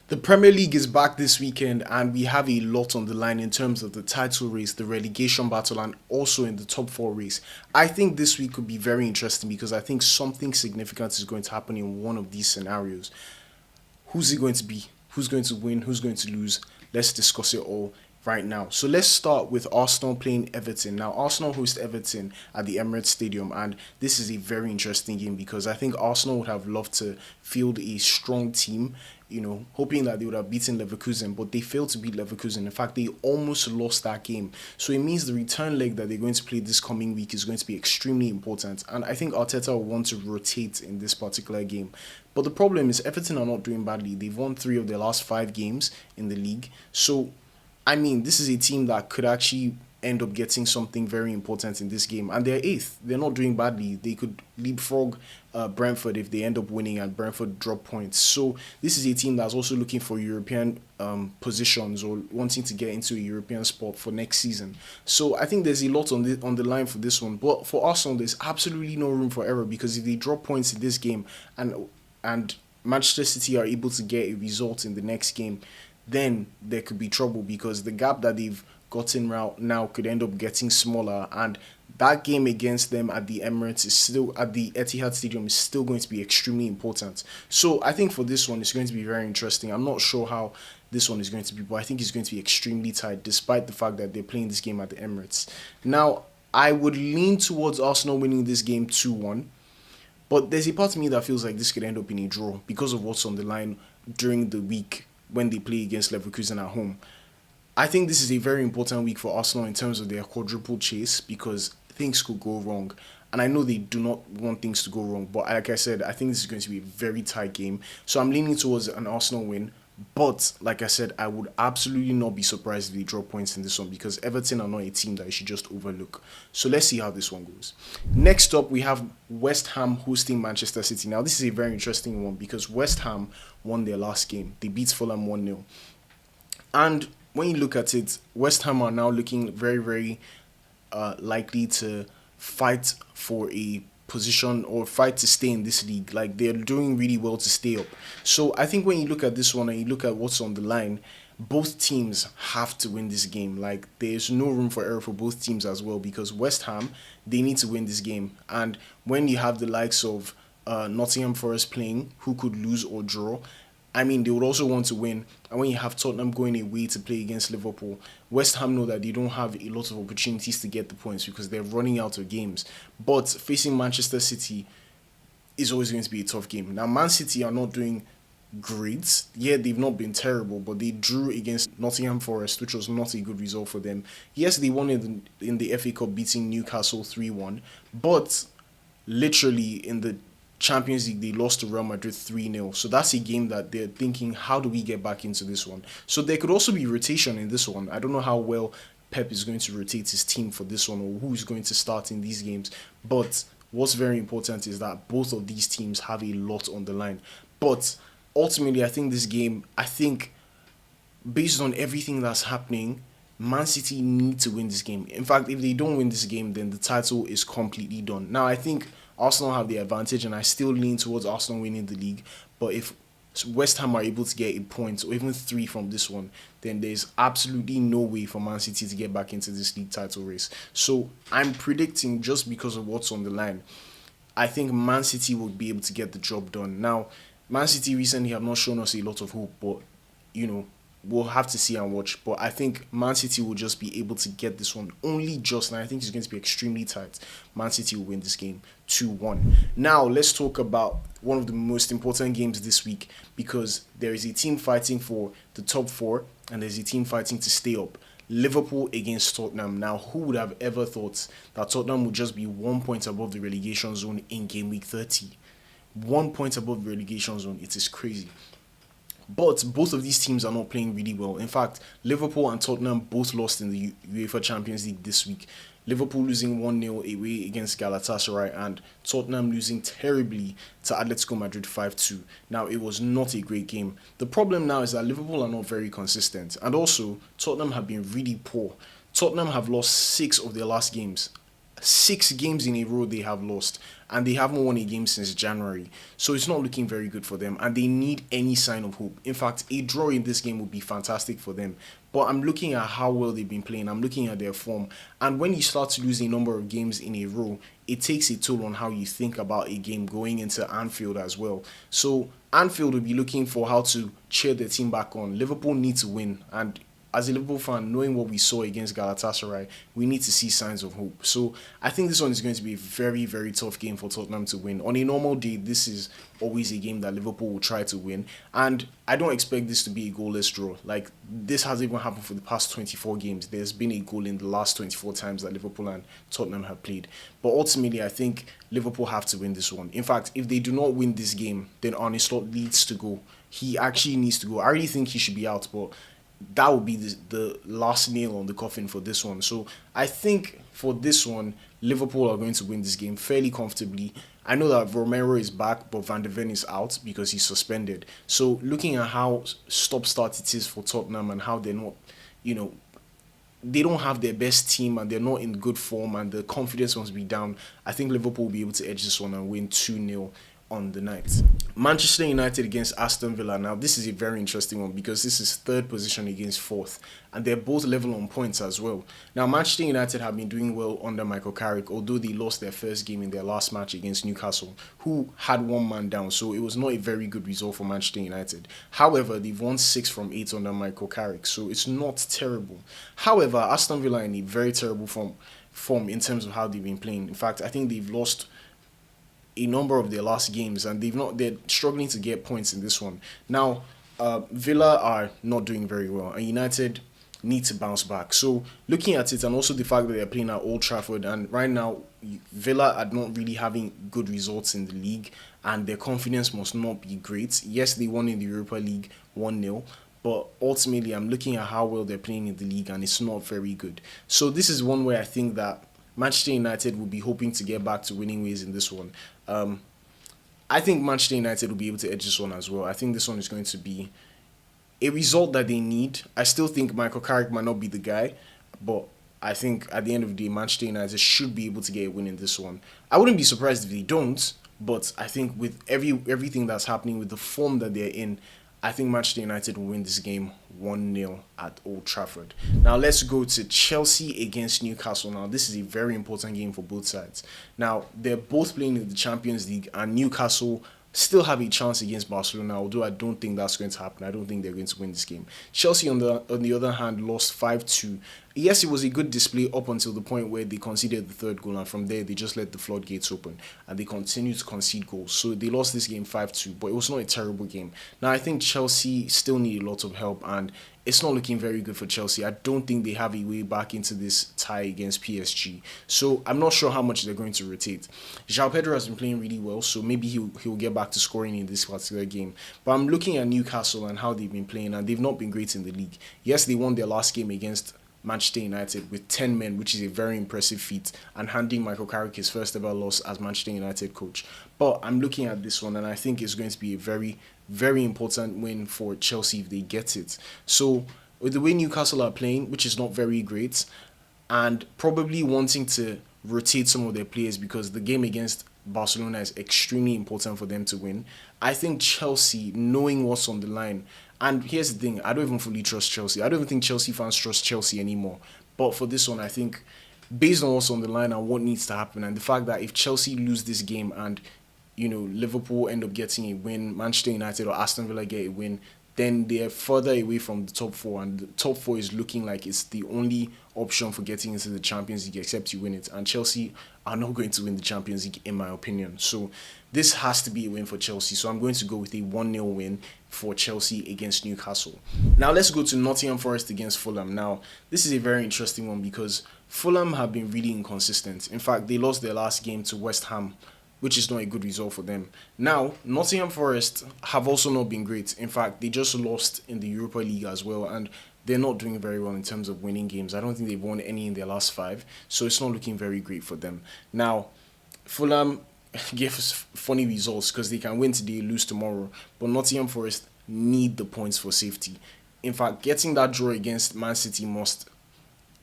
The Premier League is back this weekend, and we have a lot on the line in terms of the title race, the relegation battle, and also in the top four race. I think this week could be very interesting because I think something significant is going to happen in one of these scenarios. Who's it going to be? Who's going to win? Who's going to lose? Let's discuss it all right now. So let's start with Arsenal playing Everton. Now, Arsenal host Everton at the Emirates Stadium, and this is a very interesting game because I think Arsenal would have loved to field a strong team, hoping that they would have beaten Leverkusen, but they failed to beat Leverkusen. In fact, they almost lost that game. So it means the return leg that they're going to play this coming week is going to be extremely important. And I think Arteta will want to rotate in this particular game. But the problem is Everton are not doing badly. They've won 3 of their last 5 games in the league. So, I mean, this is a team that could actually end up getting something very important in this game. And they're 8th. They're not doing badly. They could leapfrog Brentford if they end up winning and Brentford drop points. So this is a team that's also looking for European positions or wanting to get into a European spot for next season. So I think there's a lot on the line for this one. But for Arsenal, there's absolutely no room for error because if they drop points in this game and Manchester City are able to get a result in the next game, then there could be trouble because the gap that they've gotten right now could end up getting smaller, and that game against them at the Emirates is still at the Etihad Stadium is still going to be extremely important. So I think for this one it's going to be very interesting. I'm not sure how this one is going to be, but I think it's going to be extremely tight despite the fact that they're playing this game at the Emirates. Now, I would lean towards Arsenal winning this game 2-1. But there's a part of me that feels like this could end up in a draw because of what's on the line during the week when they play against Leverkusen at home. I think this is a very important week for Arsenal in terms of their quadruple chase because things could go wrong. And I know they do not want things to go wrong, but like I said, I think this is going to be a very tight game. So I'm leaning towards an Arsenal win. But like I said, I would absolutely not be surprised if they drop points in this one because Everton are not a team that you should just overlook. So let's see how this one goes. Next up, we have West Ham hosting Manchester City. Now, this is a very interesting one because West Ham won their last game. They beat Fulham 1-0. And when you look at it, West Ham are now looking very, very likely to fight for a position or fight to stay in this league. Like, they're doing really well to stay up. So I think when you look at this one and you look at what's on the line, both teams have to win this game. Like, there's no room for error for both teams as well because West Ham, they need to win this game. And when you have the likes of Nottingham Forest playing, who could lose or draw, I mean, they would also want to win. And when you have Tottenham going away to play against Liverpool, West Ham know that they don't have a lot of opportunities to get the points because they're running out of games. But facing Manchester City is always going to be a tough game. Now, Man City are not doing great. Yeah, they've not been terrible, but they drew against Nottingham Forest, which was not a good result for them. Yes, they won in the FA Cup, beating Newcastle 3-1, but literally in the Champions League, they lost to Real Madrid 3-0. So that's a game that they're thinking, how do we get back into this one? So there could also be rotation in this one. I don't know how well Pep is going to rotate his team for this one or who's going to start in these games. But what's very important is that both of these teams have a lot on the line. But ultimately, I think this game, based on everything that's happening, Man City need to win this game. In fact, if they don't win this game, then the title is completely done. Now, I think Arsenal have the advantage, and I still lean towards Arsenal winning the league. But if West Ham are able to get a point or even 3 from this one, then there's absolutely no way for Man City to get back into this league title race. So I'm predicting, just because of what's on the line, I think Man City will be able to get the job done. Now, Man City recently have not shown us a lot of hope, but we'll have to see and watch. But I think Man City will just be able to get this one only just, and I think it's going to be extremely tight. Man City will win this game 2-1. Now, let's talk about one of the most important games this week because there is a team fighting for the top 4 and there's a team fighting to stay up. Liverpool against Tottenham. Now, who would have ever thought that Tottenham would just be 1 point above the relegation zone in game week 30? 1 point above the relegation zone. It is crazy. But both of these teams are not playing really well. In fact, Liverpool and Tottenham both lost in the UEFA Champions League this week. Liverpool losing 1-0 away against Galatasaray and Tottenham losing terribly to Atletico Madrid 5-2. Now, it was not a great game. The problem now is that Liverpool are not very consistent. And also, Tottenham have been really poor. Tottenham have lost 6 of their last games. 6 games in a row they have lost, and they haven't won a game since January. So it's not looking very good for them, and they need any sign of hope. In fact, a draw in this game would be fantastic for them. But I'm looking at how well they've been playing. I'm looking at their form, and when you start to lose a number of games in a row, it takes a toll on how you think about a game going into Anfield as well. So Anfield will be looking for how to cheer their team back on. Liverpool need to win, and as a Liverpool fan, knowing what we saw against Galatasaray, we need to see signs of hope. So I think this one is going to be a very, very tough game for Tottenham to win. On a normal day, this is always a game that Liverpool will try to win. And I don't expect this to be a goalless draw. Like, this hasn't even happened for the past 24 games. There's been a goal in the last 24 times that Liverpool and Tottenham have played. But ultimately, I think Liverpool have to win this one. In fact, if they do not win this game, then Arne Slot needs to go. He actually needs to go. I really think he should be out, but that would be the last nail on the coffin for this one. So I think for this one, Liverpool are going to win this game fairly comfortably. I know that Romero is back, but Van de Ven is out because he's suspended. So looking at how stop-start it is for Tottenham and how they're not, they don't have their best team and they're not in good form and the confidence must be down, I think Liverpool will be able to edge this one and win 2-0 on the night. Manchester United against Aston Villa. Now, this is a very interesting one because this is third position against fourth, and they're both level on points as well. Now, Manchester United have been doing well under Michael Carrick, although they lost their first game in their last match against Newcastle, who had one man down, so it was not a very good result for Manchester United. However, they've won 6 from 8 under Michael Carrick, so it's not terrible. However, Aston Villa are in a very terrible form in terms of how they've been playing. In fact, I think they've lost a number of their last games and they're struggling to get points in this one. Now, Villa are not doing very well and United need to bounce back. So looking at it, and also the fact that they're playing at Old Trafford, and right now Villa are not really having good results in the league and their confidence must not be great. Yes, they won in the Europa League 1-0, but ultimately I'm looking at how well they're playing in the league and it's not very good. So this is one where I think that Manchester United will be hoping to get back to winning ways in this one. I think Manchester United will be able to edge this one as well. I think this one is going to be a result that they need. I still think Michael Carrick might not be the guy, but I think at the end of the day, Manchester United should be able to get a win in this one. I wouldn't be surprised if they don't, but I think with everything that's happening, with the form that they're in, I think Manchester United will win this game 1-0 at Old Trafford. Now let's go to Chelsea against Newcastle. Now this is a very important game for both sides. Now they're both playing in the Champions League and Newcastle still have a chance against Barcelona, although I don't think that's going to happen. I don't think they're going to win this game. Chelsea, on the other hand, lost 5-2. Yes, it was a good display up until the point where they conceded the third goal, and from there, they just let the floodgates open, and they continued to concede goals. So they lost this game 5-2, but it was not a terrible game. Now, I think Chelsea still need a lot of help, and it's not looking very good for Chelsea. I don't think they have a way back into this tie against PSG. So I'm not sure how much they're going to rotate. João Pedro has been playing really well, so maybe he'll get back to scoring in this particular game. But I'm looking at Newcastle and how they've been playing, and they've not been great in the league. Yes, they won their last game against Manchester United with 10 men, which is a very impressive feat, and handing Michael Carrick his first ever loss as Manchester United coach. But I'm looking at this one, and I think it's going to be a very, very important win for Chelsea if they get it. So with the way Newcastle are playing, which is not very great, and probably wanting to rotate some of their players because the game against Barcelona is extremely important for them to win, I think Chelsea, knowing what's on the line, and here's the thing, I don't even fully trust Chelsea. I don't even think Chelsea fans trust Chelsea anymore. But for this one, I think based on what's on the line and what needs to happen, and the fact that if Chelsea lose this game and Liverpool end up getting a win, Manchester United or Aston Villa get a win, then they're further away from the top 4, and the top 4 is looking like it's the only option for getting into the Champions League except you win it. And Chelsea are not going to win the Champions League, in my opinion. So this has to be a win for Chelsea. So I'm going to go with a 1-0 win for Chelsea against Newcastle. Now let's go to Nottingham Forest against Fulham. Now, this is a very interesting one because Fulham have been really inconsistent. In fact, they lost their last game to West Ham, which is not a good result for them. Now, Nottingham Forest have also not been great. In fact, they just lost in the Europa League as well, and they're not doing very well in terms of winning games. I don't think they've won any in their last 5, so it's not looking very great for them. Now, Fulham gives funny results because they can win today, lose tomorrow, but Nottingham Forest need the points for safety. In fact, getting that draw against Man City must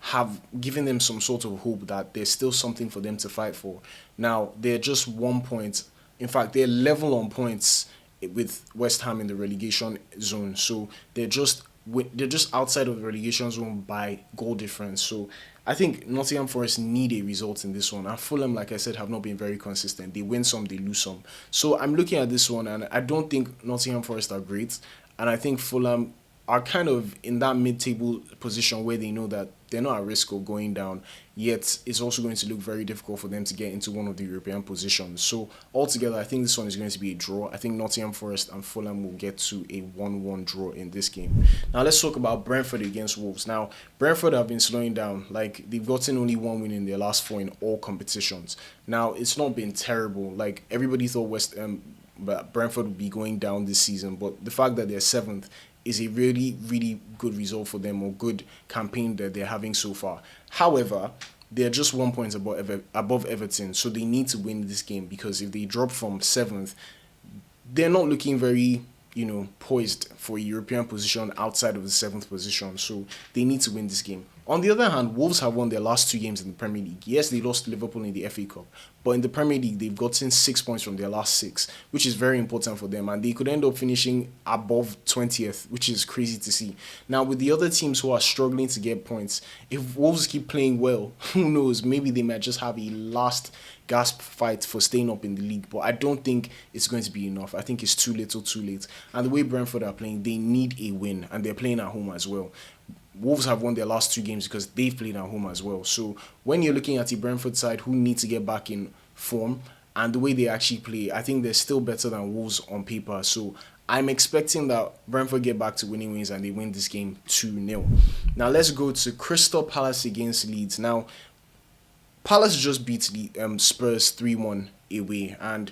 have given them some sort of hope that there's still something for them to fight for. Now, they're just 1 point. In fact, they're level on points with West Ham in the relegation zone. So they're just outside of the relegation zone by goal difference. So I think Nottingham Forest need a result in this one. And Fulham, like I said, have not been very consistent. They win some, they lose some. So I'm looking at this one, and I don't think Nottingham Forest are great. And I think Fulham are kind of in that mid-table position where they know that they're not at risk of going down, yet it's also going to look very difficult for them to get into one of the European positions. So altogether, I think this one is going to be a draw. I think Nottingham Forest and Fulham will get to a 1-1 draw in this game. Now let's talk about Brentford against Wolves. Now, Brentford have been slowing down. Like, they've gotten only one win in their last four in all competitions. Now, it's not been terrible. Like, everybody thought Brentford would be going down this season, but the fact that they're seventh is a really, really good result for them, or good campaign that they're having so far. However, they're just 1 point above Everton, so they need to win this game, because if they drop from seventh, they're not looking very, poised for a European position outside of the seventh position. So they need to win this game. On the other hand, Wolves have won their last two games in the Premier League. Yes, they lost to Liverpool in the FA Cup, but in the Premier League, they've gotten 6 points from their last six, which is very important for them. And they could end up finishing above 20th, which is crazy to see. Now, with the other teams who are struggling to get points, if Wolves keep playing well, who knows, maybe they might just have a last gasp fight for staying up in the league. But I don't think it's going to be enough. I think it's too little, too late. And the way Brentford are playing, they need a win, and they're playing at home as well. Wolves have won their last two games because they've played at home as well. So when you're looking at the Brentford side who need to get back in form and the way they actually play, I think they're still better than Wolves on paper. So I'm expecting that Brentford get back to winning ways and they win this game 2-0. Now let's go to Crystal Palace against Leeds. Now, Palace just beat Spurs 3-1 away, and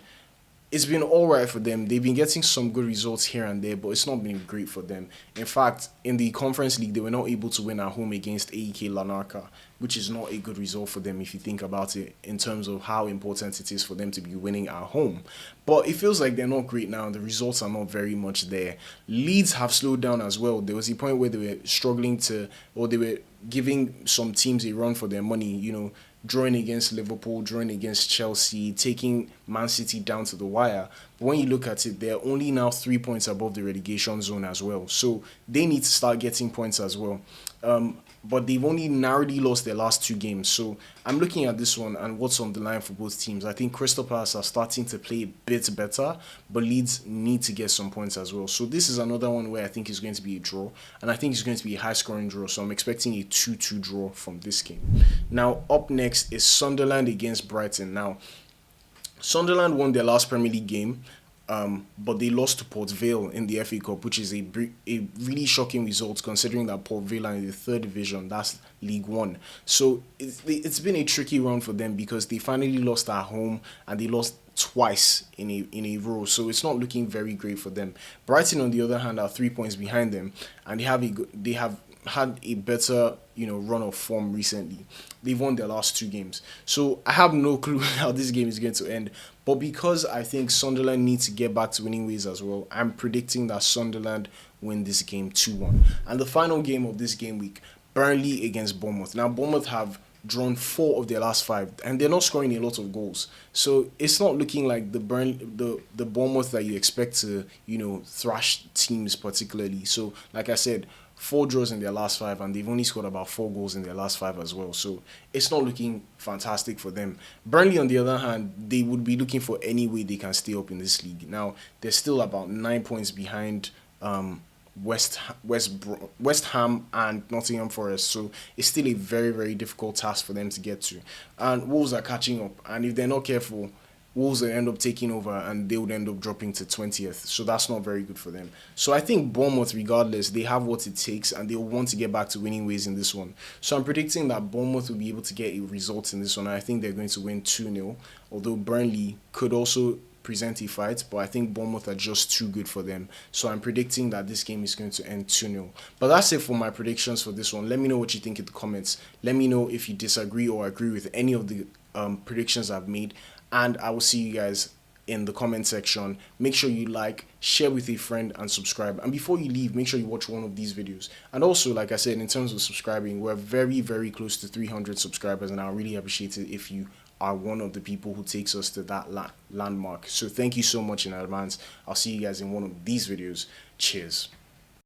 it's been alright for them. They've been getting some good results here and there, but it's not been great for them. In fact, in the Conference League, they were not able to win at home against AEK Larnaca, which is not a good result for them if you think about it in terms of how important it is for them to be winning at home. But it feels like they're not great now. The results are not very much there. Leeds have slowed down as well. There was a point where they were struggling or they were giving some teams a run for their money, drawing against Liverpool, drawing against Chelsea, taking Man City down to the wire. But when you look at it, they're only now 3 points above the relegation zone as well. So they need to start getting points as well. But they've only narrowly lost their last two games. So I'm looking at this one and what's on the line for both teams. I think Crystal Palace are starting to play a bit better, but Leeds need to get some points as well. So this is another one where I think it's going to be a draw, and I think it's going to be a high-scoring draw. So I'm expecting a 2-2 draw from this game. Now, up next is Sunderland against Brighton. Now, Sunderland won their last Premier League game, but they lost to Port Vale in the FA Cup, which is a really shocking result considering that Port Vale are in the third division, that's League One. So it's been a tricky run for them because they finally lost at home and they lost twice in a row. So it's not looking very great for them. Brighton, on the other hand, are 3 points behind them, and they have had a better run of form recently. They've won their last two games. So I have no clue how this game is going to end. But because I think Sunderland needs to get back to winning ways as well, I'm predicting that Sunderland win this game 2-1. And the final game of this game week, Burnley against Bournemouth. Now, Bournemouth have drawn 4 of their last 5, and they're not scoring a lot of goals. So it's not looking like the Bournemouth that you expect to, thrash teams particularly. So, like I said, 4 draws in their last 5, and they've only scored about 4 goals in their last 5 as well. So it's not looking fantastic for them. Burnley, on the other hand, they would be looking for any way they can stay up in this league. Now, they're still about 9 points behind West Ham and Nottingham Forest. So it's still a very, very difficult task for them to get to. And Wolves are catching up, and if they're not careful, Wolves will end up taking over and they would end up dropping to 20th. So that's not very good for them. So I think Bournemouth, regardless, they have what it takes and they'll want to get back to winning ways in this one. So I'm predicting that Bournemouth will be able to get a result in this one. And I think they're going to win 2-0. Although Burnley could also present a fight, but I think Bournemouth are just too good for them. So I'm predicting that this game is going to end 2-0. But that's it for my predictions for this one. Let me know what you think in the comments. Let me know if you disagree or agree with any of the predictions I've made. And I will see you guys in the comment section. Make sure you like, share with a friend, and subscribe. And before you leave, make sure you watch one of these videos. And also, like I said, in terms of subscribing, we're very, very close to 300 subscribers, and I really appreciate it if you are one of the people who takes us to that landmark. So thank you so much in advance. I'll see you guys in one of these videos. Cheers.